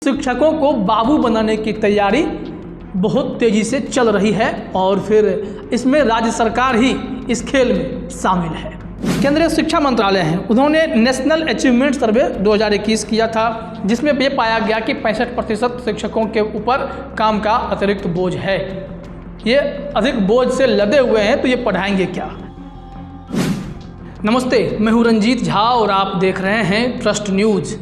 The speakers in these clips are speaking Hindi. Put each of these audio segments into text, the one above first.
शिक्षकों को बाबू बनाने की तैयारी बहुत तेज़ी से चल रही है और फिर इसमें राज्य सरकार ही इस खेल में शामिल है। केंद्रीय शिक्षा मंत्रालय है, उन्होंने नेशनल अचीवमेंट सर्वे 2021 किया था, जिसमें ये पाया गया कि 65% शिक्षकों के ऊपर काम का अतिरिक्त बोझ है। ये अधिक बोझ से लदे हुए हैं, तो ये पढ़ाएंगे क्या। नमस्ते, मैं हूँ रंजीत झा और आप देख रहे हैं ट्रस्ट न्यूज़।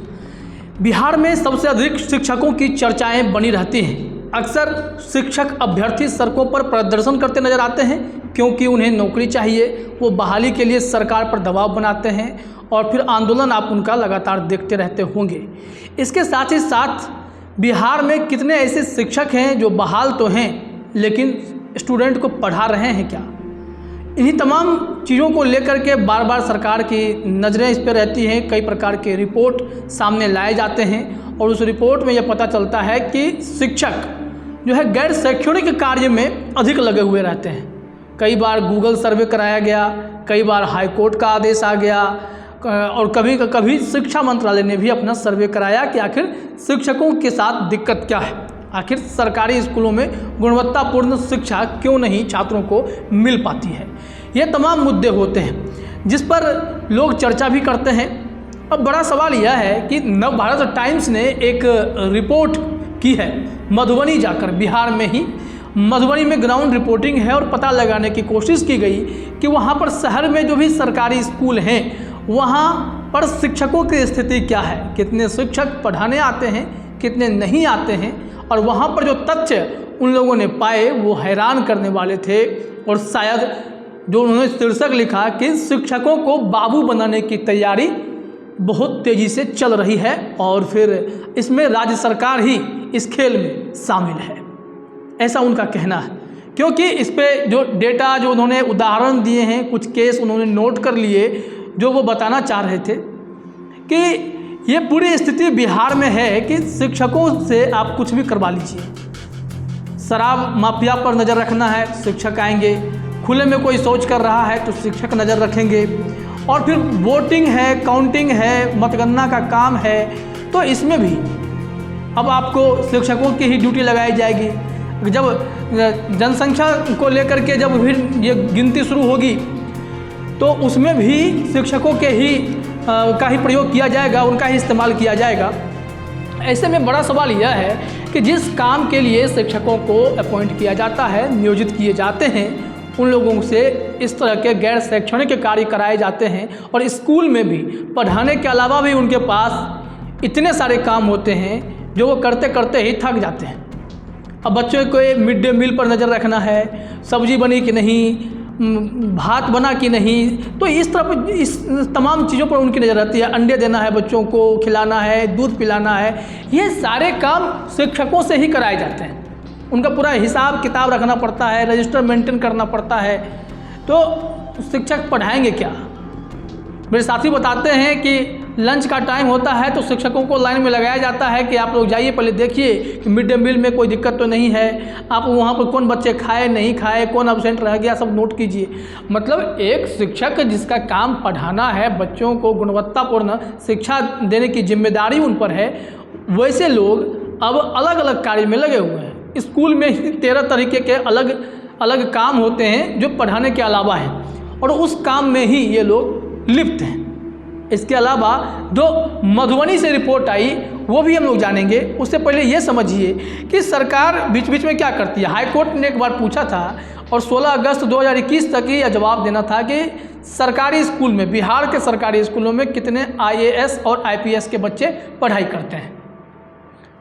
बिहार में सबसे अधिक शिक्षकों की चर्चाएं बनी रहती हैं। अक्सर शिक्षक अभ्यर्थी सड़कों पर प्रदर्शन करते नजर आते हैं, क्योंकि उन्हें नौकरी चाहिए। वो बहाली के लिए सरकार पर दबाव बनाते हैं और फिर आंदोलन आप उनका लगातार देखते रहते होंगे। इसके साथ ही साथ बिहार में कितने ऐसे शिक्षक हैं जो बहाल तो हैं, लेकिन स्टूडेंट को पढ़ा रहे हैं क्या। इन्हीं तमाम चीज़ों को लेकर के बार बार सरकार की नज़रें इस पर रहती हैं। कई प्रकार के रिपोर्ट सामने लाए जाते हैं और उस रिपोर्ट में यह पता चलता है कि शिक्षक जो है गैर शैक्षणिक कार्य में अधिक लगे हुए रहते हैं। कई बार गूगल सर्वे कराया गया, कई बार हाई कोर्ट का आदेश आ गया और कभी कभी शिक्षा मंत्रालय ने भी अपना सर्वे कराया कि आखिर शिक्षकों के साथ दिक्कत क्या है। आखिर सरकारी स्कूलों में गुणवत्तापूर्ण शिक्षा क्यों नहीं छात्रों को मिल पाती है। ये तमाम मुद्दे होते हैं जिस पर लोग चर्चा भी करते हैं। अब बड़ा सवाल यह है कि नवभारत टाइम्स ने एक रिपोर्ट की है मधुबनी जाकर। बिहार में ही मधुबनी में ग्राउंड रिपोर्टिंग है और पता लगाने की कोशिश की गई कि वहाँ पर शहर में जो भी सरकारी स्कूल हैं वहाँ पर शिक्षकों की स्थिति क्या है, कितने शिक्षक पढ़ाने आते हैं, कितने नहीं आते हैं। और वहाँ पर जो तथ्य उन लोगों ने पाए वो हैरान करने वाले थे। और शायद जो उन्होंने शीर्षक लिखा कि शिक्षकों को बाबू बनाने की तैयारी बहुत तेज़ी से चल रही है और फिर इसमें राज्य सरकार ही इस खेल में शामिल है, ऐसा उनका कहना है। क्योंकि इस पे जो डेटा जो उन्होंने उदाहरण दिए हैं, कुछ केस उन्होंने नोट कर लिए जो वो बताना चाह रहे थे कि ये पूरी स्थिति बिहार में है कि शिक्षकों से आप कुछ भी करवा लीजिए। शराब माफिया पर नज़र रखना है, शिक्षक आएंगे। खुले में कोई शौच कर रहा है तो शिक्षक नज़र रखेंगे। और फिर वोटिंग है, काउंटिंग है, मतगणना का काम है, तो इसमें भी अब आपको शिक्षकों की ही ड्यूटी लगाई जाएगी। जब जनसंख्या को लेकर के जब फिर ये गिनती शुरू होगी तो उसमें भी शिक्षकों के ही का ही प्रयोग किया जाएगा, उनका ही इस्तेमाल किया जाएगा। ऐसे में बड़ा सवाल यह है कि जिस काम के लिए शिक्षकों को अपॉइंट किया जाता है, नियोजित किए जाते हैं, उन लोगों से इस तरह के गैर शैक्षणिक कार्य कराए जाते हैं। और स्कूल में भी पढ़ाने के अलावा भी उनके पास इतने सारे काम होते हैं जो वो करते करते ही थक जाते हैं। अब बच्चों को मिड डे मील पर नज़र रखना है, सब्जी बनी कि नहीं, भात बना कि नहीं, तो इस तरह इस तमाम चीज़ों पर उनकी नज़र रहती है। अंडे देना है, बच्चों को खिलाना है, दूध पिलाना है, ये सारे काम शिक्षकों से ही कराए जाते हैं। उनका पूरा हिसाब किताब रखना पड़ता है, रजिस्टर मेंटेन करना पड़ता है। तो शिक्षक पढ़ाएंगे क्या। मेरे साथी बताते हैं कि लंच का टाइम होता है तो शिक्षकों को लाइन में लगाया जाता है कि आप लोग जाइए, पहले देखिए कि मिड डे मील में कोई दिक्कत तो नहीं है, आप वहाँ पर कौन बच्चे खाए नहीं खाए, कौन एब्सेंट रह गया, सब नोट कीजिए। मतलब एक शिक्षक जिसका काम पढ़ाना है, बच्चों को गुणवत्तापूर्ण शिक्षा देने की जिम्मेदारी उन पर है, वैसे लोग अब अलग अलग कार्य में लगे हुए हैं। स्कूल में 13 तरीके के अलग अलग काम होते हैं जो पढ़ाने के अलावा हैं, और उस काम में ही ये लोग लिप्त हैं। इसके अलावा जो मधुबनी से रिपोर्ट आई वो भी हम लोग जानेंगे। उससे पहले ये समझिए कि सरकार बीच बीच में क्या करती है। हाई कोर्ट ने एक बार पूछा था और 16 अगस्त 2021 तक ही यह जवाब देना था कि सरकारी स्कूल में, बिहार के सरकारी स्कूलों में कितने IAS और IPS के बच्चे पढ़ाई करते हैं।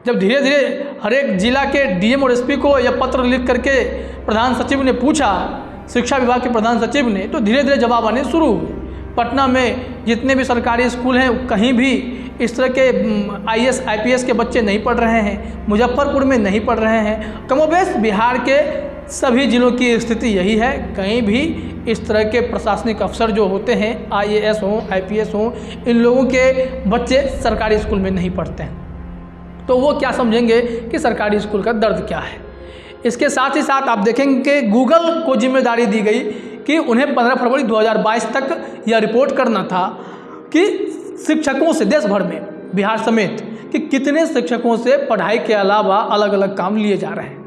जब धीरे धीरे हर एक जिला के DM और SP को यह पत्र लिख करके प्रधान सचिव ने पूछा, शिक्षा विभाग के प्रधान सचिव ने, तो धीरे धीरे जवाब आने शुरू हुए। पटना में जितने भी सरकारी स्कूल हैं कहीं भी इस तरह के IAS IPS के बच्चे नहीं पढ़ रहे हैं। मुजफ्फरपुर में नहीं पढ़ रहे हैं। कमोबेश बिहार के सभी जिलों की स्थिति यही है। कहीं भी इस तरह के प्रशासनिक अफसर जो होते हैं, IAS हों IPS हों, इन लोगों के बच्चे सरकारी स्कूल में नहीं पढ़ते हैं। तो वो क्या समझेंगे कि सरकारी स्कूल का दर्द क्या है। इसके साथ ही साथ आप देखेंगे कि गूगल को जिम्मेदारी दी गई कि उन्हें 15 फरवरी 2022 तक यह रिपोर्ट करना था कि शिक्षकों से देश भर में, बिहार समेत, कि कितने शिक्षकों से पढ़ाई के अलावा अलग अलग काम लिए जा रहे हैं,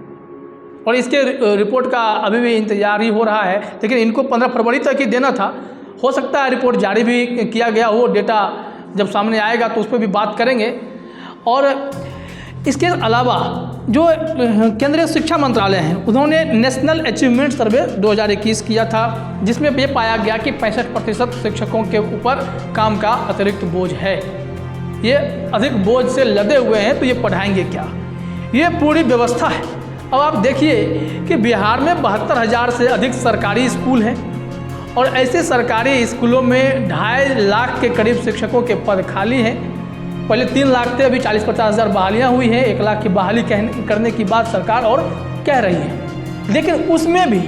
और इसके रिपोर्ट का अभी भी इंतजार ही हो रहा है। लेकिन इनको 15 फरवरी तक ही देना था। हो सकता है रिपोर्ट जारी भी किया गया हो, डेटा जब सामने आएगा तो उस पर भी बात करेंगे। और इसके अलावा जो केंद्रीय शिक्षा मंत्रालय है, उन्होंने नेशनल अचीवमेंट सर्वे 2021 किया था, जिसमें ये पाया गया कि 65% शिक्षकों के ऊपर काम का अतिरिक्त बोझ है। ये अधिक बोझ से लदे हुए हैं, तो ये पढ़ाएंगे क्या? ये पूरी व्यवस्था है। अब आप देखिए कि बिहार में 72,000 से अधिक सरकारी स्कूल हैं, और ऐसे सरकारी स्कूलों में 2.5 लाख के करीब शिक्षकों के पद खाली हैं। पहले 3 लाख थे, अभी 40-50 हज़ार बहालियाँ हुई हैं। 1 लाख की बहाली करने की बात सरकार और कह रही है। लेकिन उसमें भी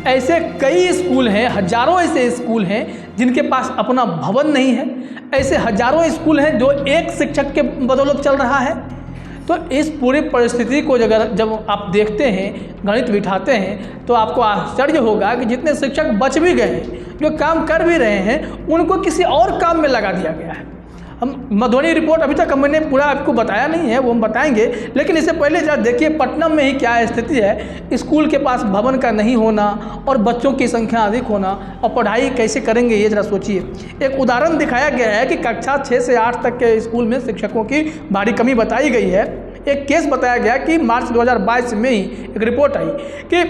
ऐसे कई स्कूल हैं, हजारों ऐसे स्कूल हैं जिनके पास अपना भवन नहीं है। ऐसे हजारों स्कूल हैं जो एक शिक्षक के बदौलत चल रहा है। तो इस पूरी परिस्थिति को जब आप देखते हैं, गणित बिठाते हैं, तो आपको आश्चर्य होगा कि जितने शिक्षक बच भी गए हैं, जो काम कर भी रहे हैं, उनको किसी और काम में लगा दिया गया है। हम मधुबनी रिपोर्ट अभी तक मैंने पूरा आपको बताया नहीं है, वो हम बताएंगे। लेकिन इससे पहले जरा देखिए पटना में ही क्या स्थिति है। स्कूल के पास भवन का नहीं होना और बच्चों की संख्या अधिक होना, और पढ़ाई कैसे करेंगे ये जरा सोचिए। एक उदाहरण दिखाया गया है कि कक्षा 6 से 8 तक के स्कूल में शिक्षकों की भारी कमी बताई गई है। एक केस बताया गया कि मार्च 2022 में ही एक रिपोर्ट आई कि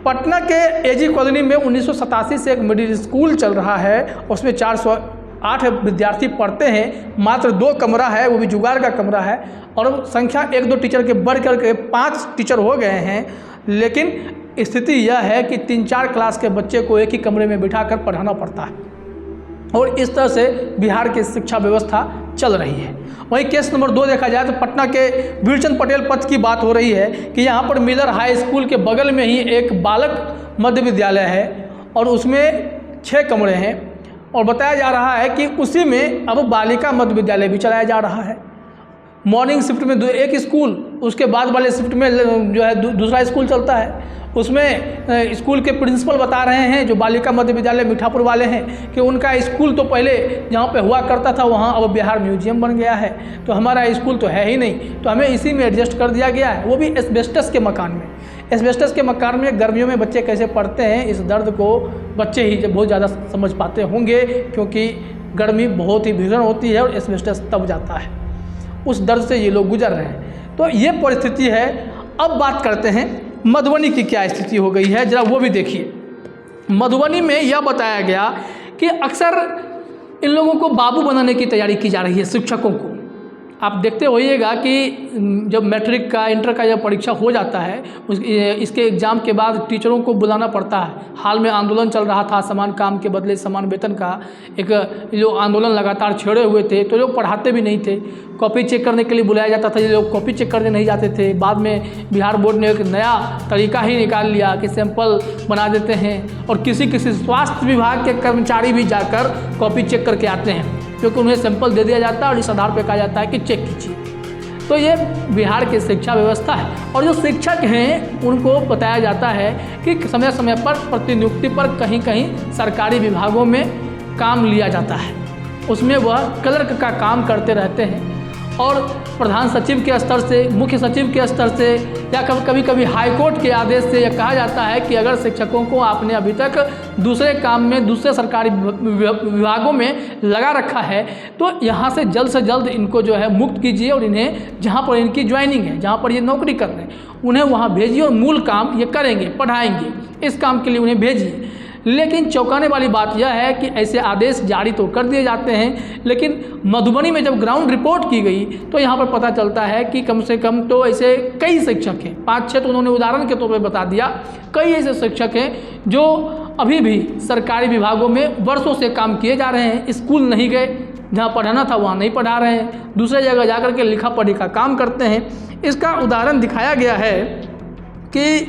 पटना के एजी कॉलोनी में 1987 से एक मिडिल स्कूल चल रहा है, उसमें 408 विद्यार्थी पढ़ते हैं। मात्र 2 कमरा है, वो भी जुगाड़ का कमरा है, और संख्या 1-2 टीचर के बढ़ करके 5 टीचर हो गए हैं। लेकिन स्थिति यह है कि 3-4 क्लास के बच्चे को एक ही कमरे में बिठाकर पढ़ाना पड़ता है, और इस तरह से बिहार की शिक्षा व्यवस्था चल रही है। वहीं केस नंबर 2 देखा जाए तो पटना के वीरचंद पटेल पथ की बात हो रही है कि यहाँ पर मिलर हाई स्कूल के बगल में ही एक बालक मध्य विद्यालय है, और उसमें 6 कमरे हैं, और बताया जा रहा है कि उसी में अब बालिका मध्य विद्यालय भी चलाया जा रहा है। मॉर्निंग शिफ्ट में एक स्कूल, उसके बाद वाले शिफ्ट में जो है दूसरा स्कूल चलता है। उसमें स्कूल के प्रिंसिपल बता रहे हैं, जो बालिका मध्य विद्यालय मीठापुर वाले हैं, कि उनका स्कूल तो पहले जहाँ पे हुआ करता था वहाँ अब बिहार म्यूजियम बन गया है, तो हमारा स्कूल तो है ही नहीं, तो हमें इसी में एडजस्ट कर दिया गया है, वो भी एस्बेस्टस के मकान में। एस्बेस्टस के मकान में गर्मियों में बच्चे कैसे पढ़ते हैं, इस दर्द को बच्चे ही बहुत ज़्यादा समझ पाते होंगे, क्योंकि गर्मी बहुत ही भीषण होती है और एस्बेस्टस तब जाता है। उस दर्द से ये लोग गुजर रहे हैं। तो ये परिस्थिति है। अब बात करते हैं मधुबनी की क्या स्थिति हो गई है, जरा वो भी देखिए। मधुबनी में यह बताया गया कि अक्सर इन लोगों को बाबू बनाने की तैयारी की जा रही है, शिक्षकों को। आप देखते होइएगा कि जब मैट्रिक का, इंटर का जब परीक्षा हो जाता है, इसके एग्ज़ाम के बाद टीचरों को बुलाना पड़ता है। हाल में आंदोलन चल रहा था समान काम के बदले समान वेतन का, एक जो आंदोलन लगातार छेड़े हुए थे, तो लोग पढ़ाते भी नहीं थे। कॉपी चेक करने के लिए बुलाया जाता था, ये लोग कॉपी चेक करने नहीं जाते थे। बाद में बिहार बोर्ड ने एक नया तरीका ही निकाल लिया कि सैंपल बना देते हैं, और किसी स्वास्थ्य विभाग के कर्मचारी भी जाकर कॉपी चेक करके आते हैं, क्योंकि उन्हें सैंपल दे दिया जाता है और इस आधार पर कहा जाता है कि चेक कीजिए। तो ये बिहार की शिक्षा व्यवस्था है। और जो शिक्षक हैं उनको बताया जाता है कि समय समय पर प्रतिनियुक्ति पर कहीं कहीं सरकारी विभागों में काम लिया जाता है, उसमें वह क्लर्क का काम करते रहते हैं, और प्रधान सचिव के स्तर से, मुख्य सचिव के स्तर से, या कभी कभी हाईकोर्ट के आदेश से यह कहा जाता है कि अगर शिक्षकों को आपने अभी तक दूसरे काम में, दूसरे सरकारी विभागों में लगा रखा है, तो यहाँ से जल्द इनको जो है मुक्त कीजिए, और इन्हें जहाँ पर इनकी ज्वाइनिंग है, जहाँ पर ये नौकरी कर रहे हैं, उन्हें वहाँ भेजिए, और मूल काम ये करेंगे, पढ़ाएंगे, इस काम के लिए उन्हें भेजिए। लेकिन चौंकाने वाली बात यह है कि ऐसे आदेश जारी तो कर दिए जाते हैं, लेकिन मधुबनी में जब ग्राउंड रिपोर्ट की गई तो यहाँ पर पता चलता है कि कम से कम तो ऐसे कई शिक्षक हैं, 5-6 तो उन्होंने उदाहरण के तौर पर बता दिया। कई ऐसे शिक्षक हैं जो अभी भी सरकारी विभागों में वर्षों से काम किए जा रहे हैं, स्कूल नहीं गए, जहाँ पढ़ाना था वहाँ नहीं पढ़ा रहे हैं, दूसरे जगह जाकर के लिखा पढ़ी का काम करते हैं। इसका उदाहरण दिखाया गया है कि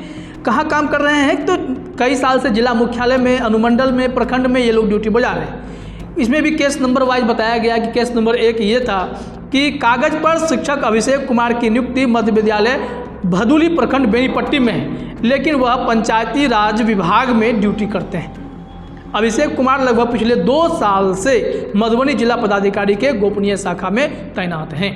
कहाँ काम कर रहे हैं। तो कई साल से जिला मुख्यालय में, अनुमंडल में, प्रखंड में ये लोग ड्यूटी बजा रहे हैं। इसमें भी केस नंबर वाइज बताया गया कि केस नंबर 1 ये था कि कागज पर शिक्षक अभिषेक कुमार की नियुक्ति मध्य विद्यालय भदुली प्रखंड बेनीपट्टी में है, लेकिन वह पंचायती राज विभाग में ड्यूटी करते हैं। अभिषेक कुमार लगभग पिछले 2 साल से मधुबनी जिला पदाधिकारी के गोपनीय शाखा में तैनात हैं।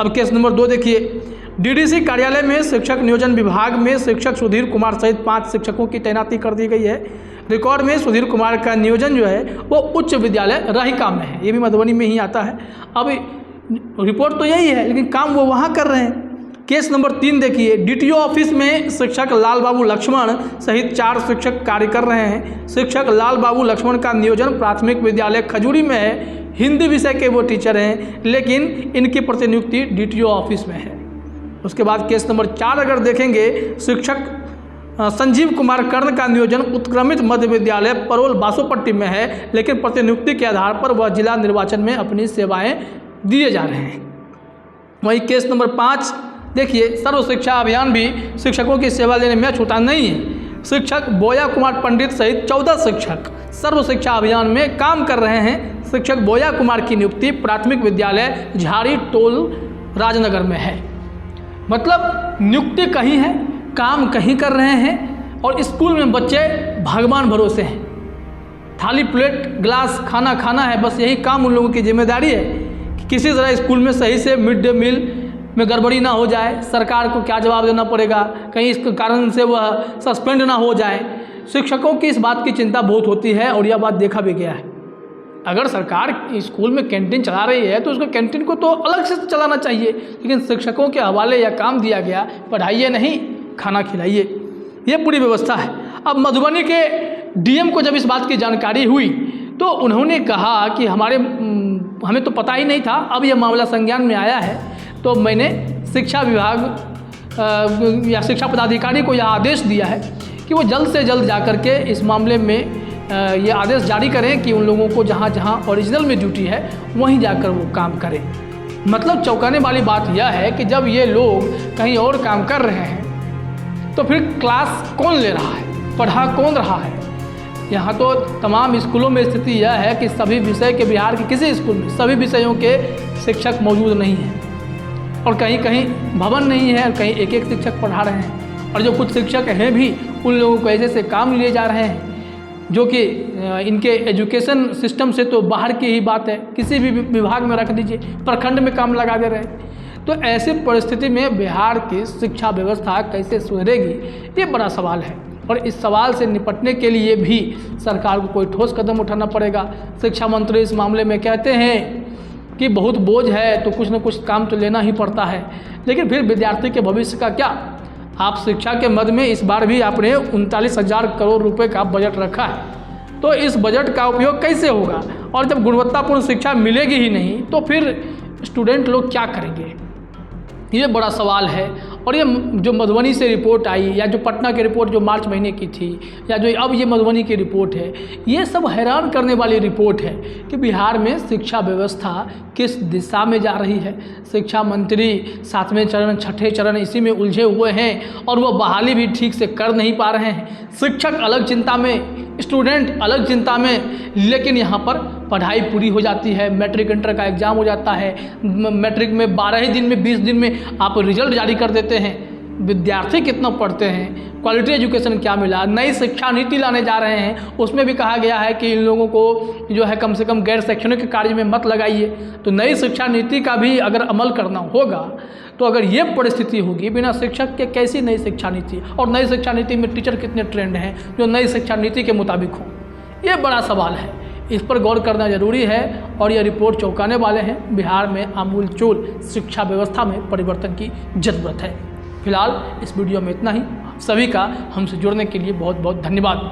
अब केस नंबर 2 देखिए, डीडीसी कार्यालय में शिक्षक नियोजन विभाग में शिक्षक सुधीर कुमार सहित 5 शिक्षकों की तैनाती कर दी गई है। रिकॉर्ड में सुधीर कुमार का नियोजन जो है वो उच्च विद्यालय रहिका में है, ये भी मधुबनी में ही आता है। अब रिपोर्ट तो यही है, लेकिन काम वो वहाँ कर रहे हैं। केस नंबर 3 देखिए, डीटीओ ऑफिस में शिक्षक लाल बाबू लक्ष्मण सहित 4 शिक्षक कार्य कर रहे हैं। शिक्षक लाल बाबू लक्ष्मण का नियोजन प्राथमिक विद्यालय खजूरी में है। हिंदी विषय के वो टीचर हैं, लेकिन इनकी प्रतिनियुक्ति डीटीओ ऑफिस में है। उसके बाद केस नंबर 4 अगर देखेंगे, शिक्षक संजीव कुमार कर्ण का नियोजन उत्क्रमित मध्य विद्यालय परोल बासोपट्टी में है, लेकिन प्रतिनियुक्ति के आधार पर वह जिला निर्वाचन में अपनी सेवाएं दिए जा रहे हैं। वहीं केस नंबर 5 देखिए, सर्व शिक्षा अभियान भी शिक्षकों की सेवा लेने में छूटा नहीं है। शिक्षक बोया कुमार पंडित सहित 14 शिक्षक सर्व शिक्षा अभियान में काम कर रहे हैं। शिक्षक बोया कुमार की नियुक्ति प्राथमिक विद्यालय झाड़ी टोल राजनगर में है। मतलब नियुक्ति कहीं है, काम कहीं कर रहे हैं, और स्कूल में बच्चे भगवान भरोसे हैं। थाली प्लेट गिलास खाना खाना है, बस यही काम उन लोगों की जिम्मेदारी है कि किसी तरह स्कूल में सही से मिड डे मील में गड़बड़ी ना हो जाए। सरकार को क्या जवाब देना पड़ेगा, कहीं इस कारण से वह सस्पेंड ना हो जाए। शिक्षकों की इस बात की चिंता बहुत होती है, और यह बात देखा भी गया है। अगर सरकार स्कूल में कैंटीन चला रही है तो उसको कैंटीन को तो अलग से चलाना चाहिए, लेकिन शिक्षकों के हवाले यह काम दिया गया, पढ़ाइए नहीं खाना खिलाइए, ये पूरी व्यवस्था है। अब मधुबनी के डीएम को जब इस बात की जानकारी हुई तो उन्होंने कहा कि हमें तो पता ही नहीं था, अब यह मामला संज्ञान में आया है, तो मैंने शिक्षा विभाग या शिक्षा पदाधिकारी को यह आदेश दिया है कि वो जल्द से जल्द जाकर के इस मामले में ये आदेश जारी करें कि उन लोगों को जहाँ जहाँ ओरिजिनल में ड्यूटी है वहीं जाकर वो काम करें। मतलब चौंकाने वाली बात यह है कि जब ये लोग कहीं और काम कर रहे हैं तो फिर क्लास कौन ले रहा है, पढ़ा कौन रहा है। यहाँ तो तमाम स्कूलों में स्थिति यह है कि सभी विषय के, बिहार के किसी स्कूल में सभी विषयों के शिक्षक मौजूद नहीं हैं, और कहीं कहीं भवन नहीं है, और कहीं एक एक शिक्षक पढ़ा रहे हैं। और जो कुछ शिक्षक हैं भी, उन लोगों को ऐसे काम लिए जा रहे हैं जो कि इनके एजुकेशन सिस्टम से तो बाहर की ही बात है। किसी भी विभाग में रख दीजिए, प्रखंड में काम लगा दे रहे हैं। तो ऐसी परिस्थिति में बिहार की शिक्षा व्यवस्था कैसे सुधरेगी, ये बड़ा सवाल है, और इस सवाल से निपटने के लिए भी सरकार को कोई ठोस कदम उठाना पड़ेगा। शिक्षा मंत्री इस मामले में कहते हैं कि बहुत बोझ है तो कुछ न कुछ काम तो लेना ही पड़ता है, लेकिन फिर विद्यार्थी के भविष्य का क्या। आप शिक्षा के मद में इस बार भी आपने 39,000 करोड़ रुपए का बजट रखा है, तो इस बजट का उपयोग कैसे होगा। और जब गुणवत्तापूर्ण शिक्षा मिलेगी ही नहीं तो फिर स्टूडेंट लोग क्या करेंगे, ये बड़ा सवाल है। और ये जो मधुबनी से रिपोर्ट आई, या जो पटना की रिपोर्ट जो मार्च महीने की थी, या जो अब ये मधुबनी की रिपोर्ट है, ये सब हैरान करने वाली रिपोर्ट है कि बिहार में शिक्षा व्यवस्था किस दिशा में जा रही है। शिक्षा मंत्री 7वें चरण 6ठे चरण इसी में उलझे हुए हैं, और वो बहाली भी ठीक से कर नहीं पा रहे हैं। शिक्षक अलग चिंता में, स्टूडेंट अलग चिंता में, लेकिन यहाँ पर पढ़ाई पूरी हो जाती है, मैट्रिक इंटर का एग्ज़ाम हो जाता है, मैट्रिक में 12 ही दिन में 20 दिन में आप रिजल्ट जारी कर देते हैं। विद्यार्थी कितना पढ़ते हैं, क्वालिटी एजुकेशन क्या मिला। नई शिक्षा नीति लाने जा रहे हैं, उसमें भी कहा गया है कि इन लोगों को जो है कम से कम गैर शैक्षणिक कार्य में मत लगाइए। तो नई शिक्षा नीति का भी अगर अमल करना होगा, तो अगर ये परिस्थिति होगी बिना शिक्षक के, कैसी नई शिक्षा नीति। और नई शिक्षा नीति में टीचर कितने ट्रेंड हैं जो नई शिक्षा नीति के मुताबिक हों, ये बड़ा सवाल है। इस पर गौर करना जरूरी है, और यह रिपोर्ट चौंकाने वाले हैं। बिहार में आमूलचूल शिक्षा व्यवस्था में परिवर्तन की जरूरत है। फिलहाल इस वीडियो में इतना ही। सभी का हमसे जुड़ने के लिए बहुत बहुत धन्यवाद।